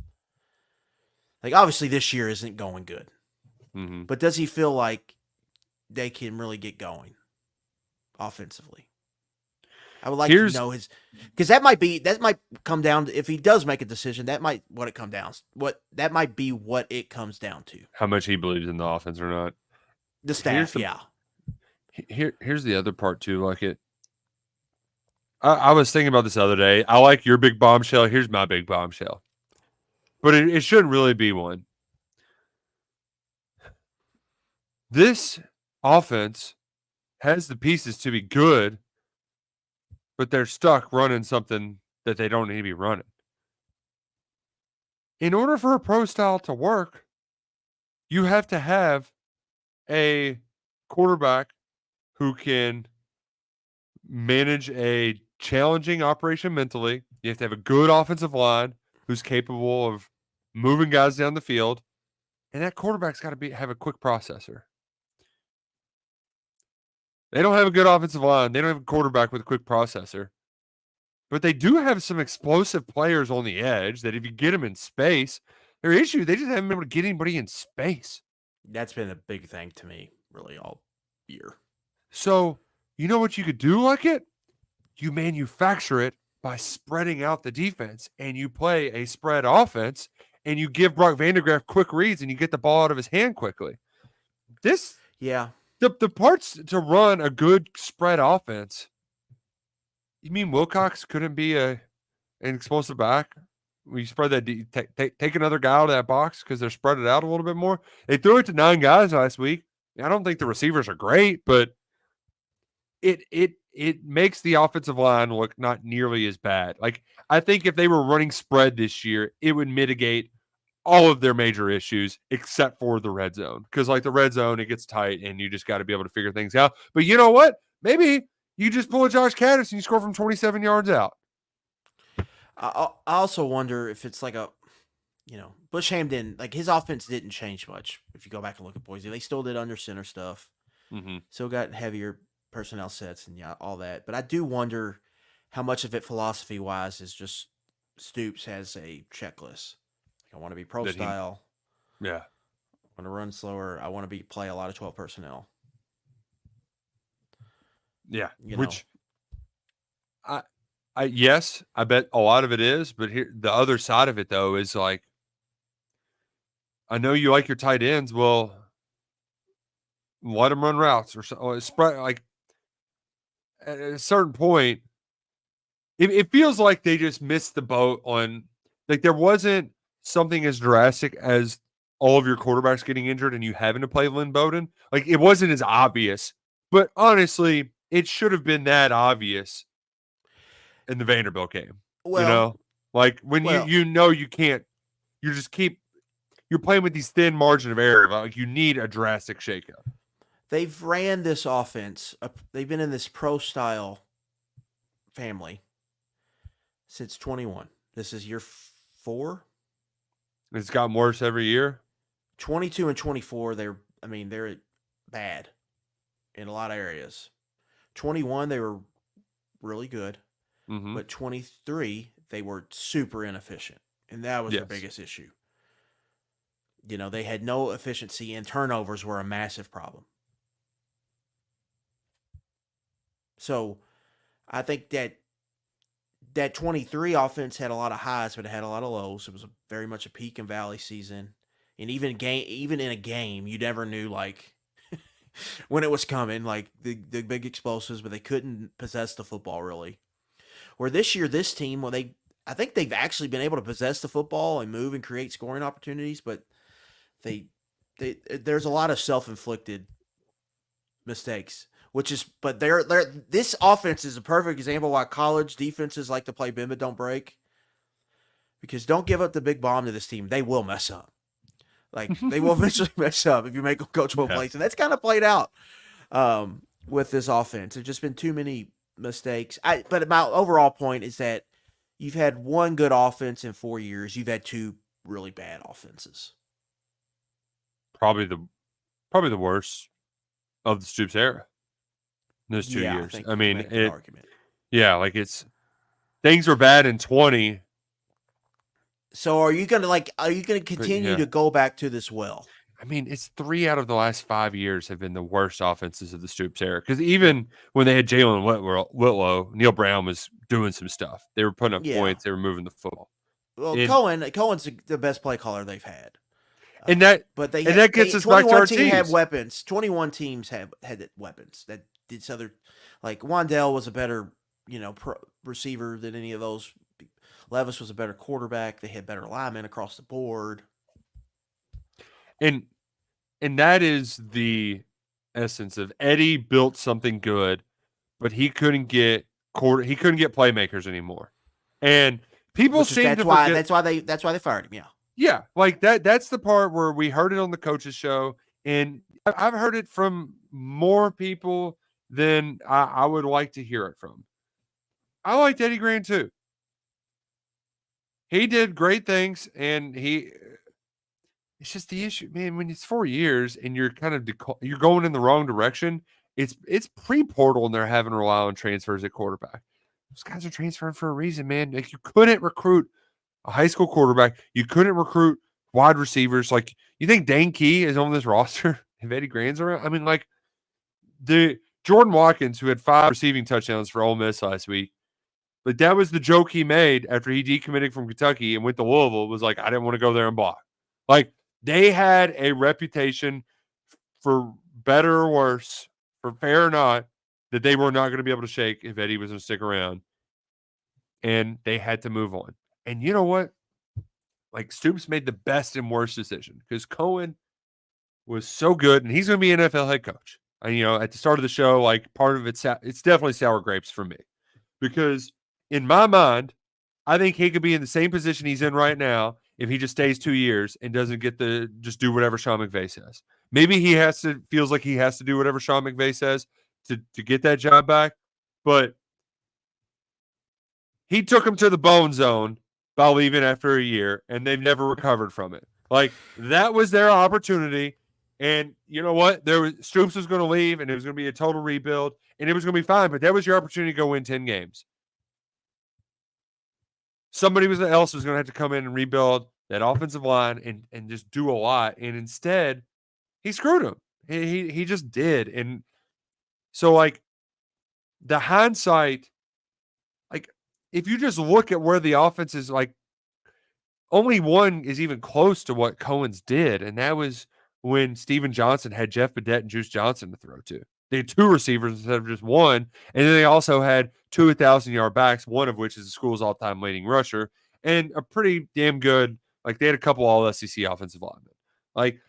Like, obviously this year isn't going good, but does he feel like they can really get going offensively? I would like to know because that might come down to, if he does make a decision, that might be what it comes down to. How much he believes in the offense or not. The staff, Here's the other part too. Like I was thinking about this the other day. I like your big bombshell. Here's my big bombshell. But it shouldn't really be one. This offense has the pieces to be good, but they're stuck running something that they don't need to be running. In order for a pro style to work, you have to have a quarterback who can manage a challenging operation mentally. You have to have a good offensive line who's capable of moving guys down the field, and that quarterback's got to have a quick processor. They don't have a good offensive line. They don't have a quarterback with a quick processor. But they do have some explosive players on the edge that if you get them in space, their issue, they just haven't been able to get anybody in space. That's been a big thing to me, really, all year. So, you know what you could do like it? You manufacture it by spreading out the defense, and you play a spread offense, and you give Brock Vandergraaf quick reads, and you get the ball out of his hand quickly. The parts to run a good spread offense. You mean Wilcox couldn't be an explosive back? We spread that, take another guy out of that box because they're spread it out a little bit more. They threw it to 9 guys last week. I don't think the receivers are great, but it makes the offensive line look not nearly as bad. Like, I think if they were running spread this year, it would mitigate all of their major issues except for the red zone. Because, like, the red zone, it gets tight, and you just got to be able to figure things out. But you know what? Maybe you just pull a Josh Caddis and you score from 27 yards out. I also wonder if it's like Busham didn't, like, his offense didn't change much. If you go back and look at Boise, they still did under center stuff. Mm-hmm. Still got heavier personnel sets and all that. But I do wonder how much of it philosophy-wise is just Stoops has a checklist. Like, I want to be pro style. Yeah. I want to run slower. I want to play a lot of 12 personnel. Yeah, which yes, I bet a lot of it is, but here the other side of it though is like, I know you like your tight ends. Well, let them run routes or spread. Like, at a certain point, it feels like they just missed the boat on, like, there wasn't something as drastic as all of your quarterbacks getting injured and you having to play Lynn Bowden. Like, it wasn't as obvious, but honestly, it should have been that obvious in the Vanderbilt game. Well, like when you can't, you're playing with these thin margin of error. Like, you need a drastic shakeup. They've ran this offense. They've been in this pro style family since 21. This is year 4. It's gotten worse every year. 22 and 24, they're bad in a lot of areas. 21, they were really good. Mm-hmm. But 23, they were super inefficient. And that was their biggest issue. They had no efficiency, and turnovers were a massive problem. So I think that 23 offense had a lot of highs, but it had a lot of lows. It was very much a peak and valley season. And even in a game, you never knew, like, when it was coming, like the big explosives, but they couldn't possess the football really. Where this year, this team, I think they've actually been able to possess the football and move and create scoring opportunities, but there's a lot of self-inflicted mistakes, but this offense is a perfect example why college defenses like to play bend but don't break. Because don't give up the big bomb to this team. They will mess up. Like, they will eventually mess up if you make them go 12 plays. And that's kind of played out with this offense. There's just been too many mistakes. But my overall point is that you've had one good offense in 4 years. You've had 2 really bad offenses. Probably the worst of the Stoops era. Those 2 years. I mean, like, things were bad in 20. So are you gonna continue to go back to this well? I mean, it's 3 out of the last 5 years have been the worst offenses of the Stoops era. Because even when they had Jalen Whitlow, Neil Brown was doing some stuff. They were putting up points. They were moving the football. Well, Cohen's the best play caller they've had. And that gets us back to our teams. Had weapons. 21 teams had weapons that did other, like Wandell was a better receiver than any of those. Levis was a better quarterback. They had better linemen across the board. And that is the essence of Eddie built something good, but he couldn't get playmakers anymore. And people seem to forget. That's why they fired him. Yeah. Yeah, like that's the part where we heard it on the coaches show, and I've heard it from more people than I would like to hear it from. I liked Eddie Gran too. He did great things, and it's just the issue, man. When it's 4 years and you're kind of you're going in the wrong direction, it's pre-portal and they're having to rely on transfers at quarterback. Those guys are transferring for a reason, man. Like, you couldn't recruit a high school quarterback. You couldn't recruit wide receivers. Like, you think Dane Key is on this roster if Eddie Gran's around? I mean, like, the Jordan Watkins, who had 5 receiving touchdowns for Ole Miss last week, but that was the joke he made after he decommitted from Kentucky and went to Louisville. Was like, I didn't want to go there and block. Like, they had a reputation, for better or worse, for fair or not, that they were not going to be able to shake if Eddie was going to stick around. And they had to move on. And you know what? Like, Stoops made the best and worst decision because Cohen was so good, and he's going to be an NFL head coach. And, at the start of the show, like, part of it's definitely sour grapes for me because in my mind, I think he could be in the same position he's in right now if he just stays 2 years and doesn't get to just do whatever Sean McVay says. Maybe feels like he has to do whatever Sean McVay says to get that job back. But he took him to the bone zone by leaving after a year, and they've never recovered from it. Like, that was their opportunity. And you know what? Stoops was going to leave, and it was going to be a total rebuild, and it was going to be fine. But that was your opportunity to go win 10 games. Somebody else was going to have to come in and rebuild that offensive line and just do a lot. And instead, he screwed him. He just did. And so, like, the hindsight, like, if you just look at where the offense is, like, only one is even close to what Cohen's did, and that was when Steven Johnson had Jeff Badette and Juice Johnson to throw to. They had 2 receivers instead of just one, and then they also had 2 1,000-yard backs, one of which is the school's all-time leading rusher, and a pretty damn good, like, they had a couple all-SEC offensive linemen. Like,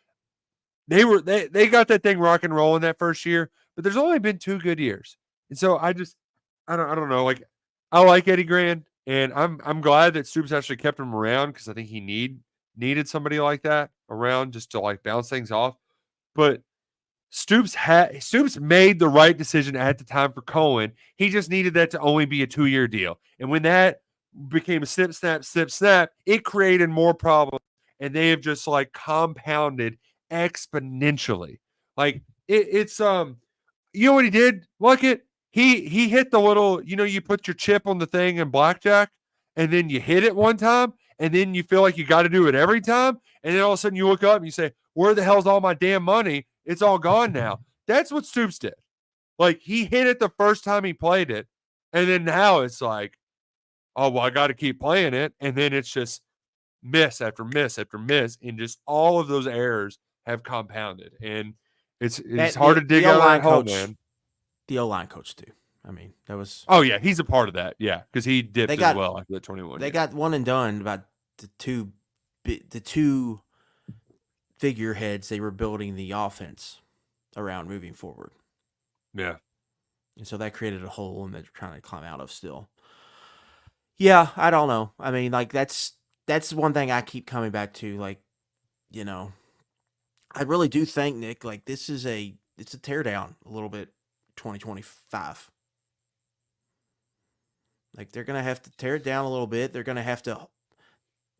they got that thing rock and rolling that first year, but there's only been 2 good years. And so I don't know. Like, I like Eddie Gran, and I'm glad that Stoops actually kept him around because I think he needed somebody like that around just to, like, bounce things off. But Stoops made the right decision at the time for Cohen. He just needed that to only be a 2-year deal. And when that became a snip, snap, it created more problems. And they have just, like, compounded exponentially. Like, it's you know what he did? Look it. He hit the little, you put your chip on the thing in blackjack, and then you hit it one time, and then you feel like you got to do it every time. And then all of a sudden you look up and you say, where the hell's all my damn money? It's all gone now. That's what Stoops did. Like, he hit it the first time he played it, and then now it's like, oh, well, I got to keep playing it. And then it's just miss after miss after miss, and just all of those errors have compounded. And it's hard to dig out of that hole, man. The O-line coach, too. I mean, that was... Oh, yeah, he's a part of that, yeah, because he dipped as well after the 21. They got one and done about the two figureheads they were building the offense around moving forward. Yeah. And so that created a hole and they're trying to climb out of still. Yeah, I don't know. I mean, like, that's one thing I keep coming back to. Like, I really do think, Nick, like, it's a teardown a little bit 2025. Like, they're going to have to tear it down a little bit. They're going to have to...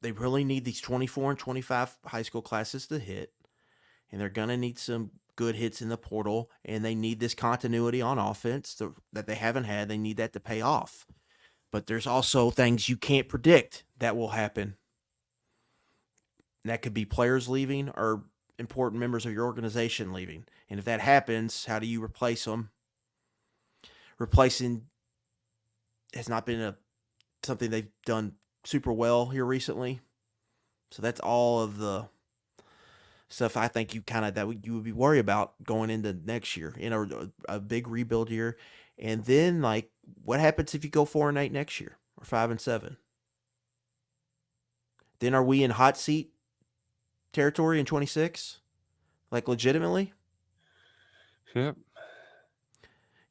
They really need these 24 and 25 high school classes to hit. And they're going to need some good hits in the portal. And they need this continuity on offense that they haven't had. They need that to pay off. But there's also things you can't predict that will happen. That could be players leaving or important members of your organization leaving. And if that happens, how do you replace them? Replacing has not been something they've done super well here recently. So that's all of the stuff I think you would be worried about going into next year in a big rebuild year. And then, like, what happens if you go 4-8 next year or 5-7? Then are we in hot seat territory in 26? Like, legitimately? Yep.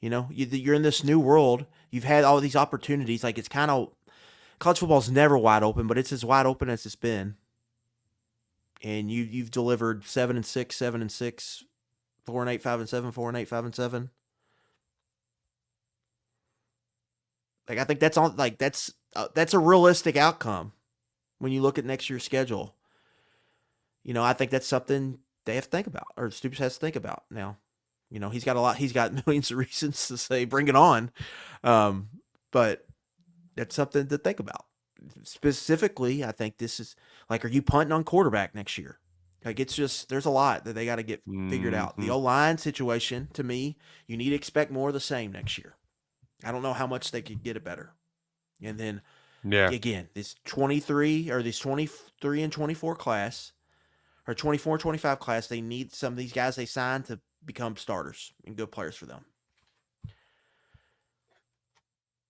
You're in this new world. You've had all these opportunities. Like, it's kind of... College football's never wide open, but it's as wide open as it's been. And you've delivered 7-6, 7-6 4-8, 5-7, 4-8, 5-7. Like I think that's on. Like that's a realistic outcome when you look at next year's schedule. I think that's something they have to think about, or Stoops has to think about now. He's got millions of reasons to say bring it on, but that's something to think about. Specifically, I think this is like, are you punting on quarterback next year? Like it's just there's a lot that they got to get figured out. The O-line situation, to me, you need to expect more of the same next year. I don't know how much they could get it better. And then again, this 23 and 24 class, or 24 and 25 class, they need some of these guys they signed to become starters and good players for them.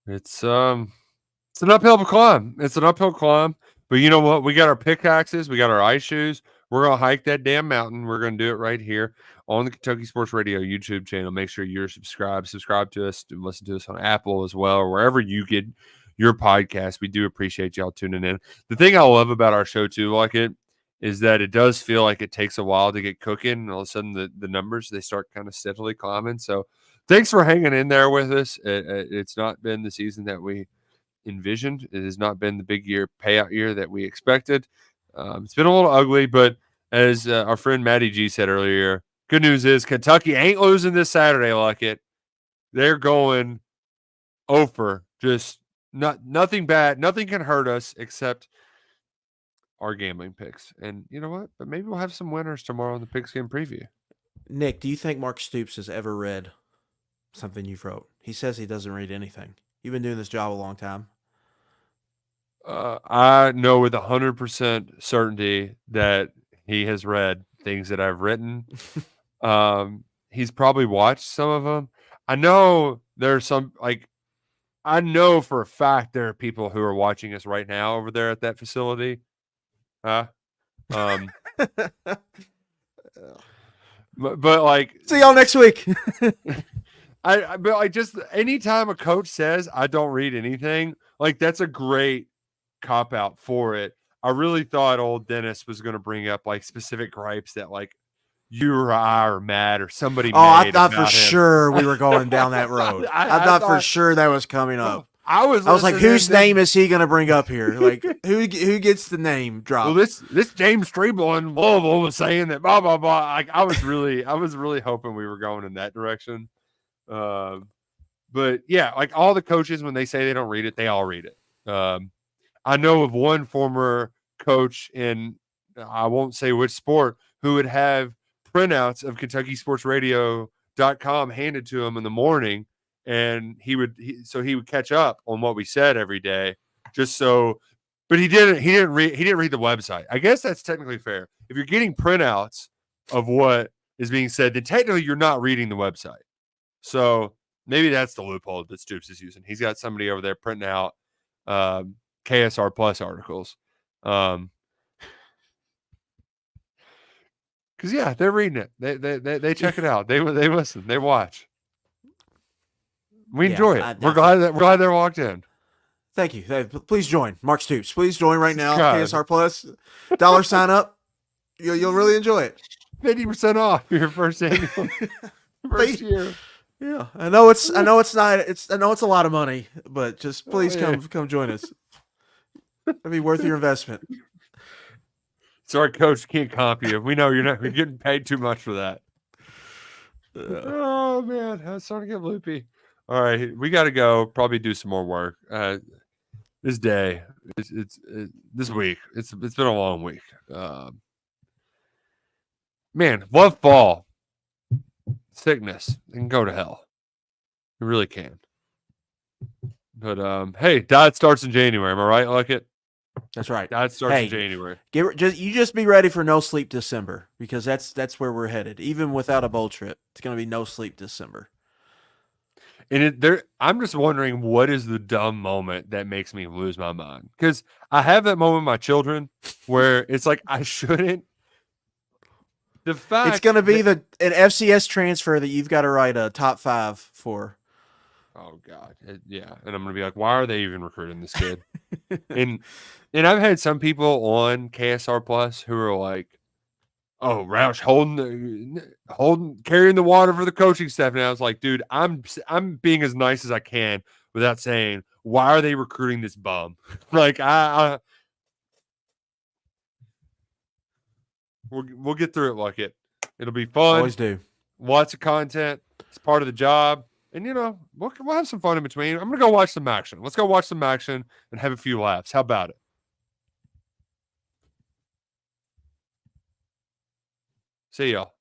It's an uphill climb. But you know what? We got our pickaxes, we got our ice shoes. We're gonna hike that damn mountain. We're gonna do it right here on the Kentucky Sports Radio YouTube channel. Make sure you're subscribed. Subscribe to us and listen to us on Apple as well, or wherever you get your podcast. We do appreciate y'all tuning in. The thing I love about our show too, is that it does feel like it takes a while to get cooking, and all of a sudden the numbers, they start kind of steadily climbing. So thanks for hanging in there with us. It's not been the season that we envisioned. It has not been the big payout year that we expected. It's been a little ugly, but as our friend Matty G said earlier, good news is Kentucky ain't losing this Saturday, They're going over. Just nothing bad. Nothing can hurt us except our gambling picks. And you know what? But maybe we'll have some winners tomorrow on the Pigskin Preview. Nick, do you think Mark Stoops has ever read something you've wrote? He says he doesn't read anything. You've been doing this job a long time. I know with 100% certainty that he has read things that I've written. He's probably watched some of them. I know there's some, I know for a fact there are people who are watching us right now over there at that facility. But see y'all next week. But just anytime a coach says I don't read anything, that's a great cop out for it. I really thought old Dennis was going to bring up specific gripes that you or I or Matt or somebody. I thought for sure we were going down that road. I thought for sure that was coming up. I was like, whose name is he going to bring up here? Who gets the name drop? Well, this James Strebel in Louisville was saying that blah blah blah. I was really hoping we were going in that direction. But yeah, all the coaches, when they say they don't read it, they all read it. I know of one former coach in, I won't say which sport, who would have printouts of KentuckySportsRadio.com handed to him in the morning, and he would catch up on what we said every day, but he didn't read the website. I guess that's technically fair. If you're getting printouts of what is being said, then technically you're not reading the website. So maybe that's the loophole that Stoops is using. He's got somebody over there printing out KSR Plus articles. Because yeah, they're reading it. They check it out. They listen. They watch. We enjoy it. We're glad they're walked in. Thank you. Please join Mark Stoops. Please join right now. KSR Plus dollar sign up. You'll really enjoy it. 50% off your first annual first year. Yeah, I know it's a lot of money, but just please come join us. It'll be worth your investment. Sorry, coach, can't comp you. We know you're getting paid too much for that. Oh man, I'm starting to get loopy. All right, we got to go. Probably do some more work. This day, this week. It's been a long week. Man, love fall. Sickness, it can go to hell. It really can. But hey, diet starts in January. Am I right? Like it? That's right. Diet starts in January. Just be ready for no sleep December, because that's where we're headed. Even without a bowl trip, it's going to be no sleep December. And I'm just wondering, what is the dumb moment that makes me lose my mind? Because I have that moment with my children where it's like I shouldn't. The fact it's going to be an FCS transfer that you've got to write a top 5 for. Oh God, yeah, and I'm going to be like, why are they even recruiting this kid? and I've had some people on KSR Plus who are like, Oh, Roush carrying the water for the coaching staff. And I was like, dude, I'm being as nice as I can without saying, why are they recruiting this bum? Like, we'll get through it like it. It'll be fun. Always do. Lots of content. It's part of the job. And, we'll have some fun in between. I'm going to go watch some MACtion. Let's go watch some MACtion and have a few laughs. How about it? See y'all.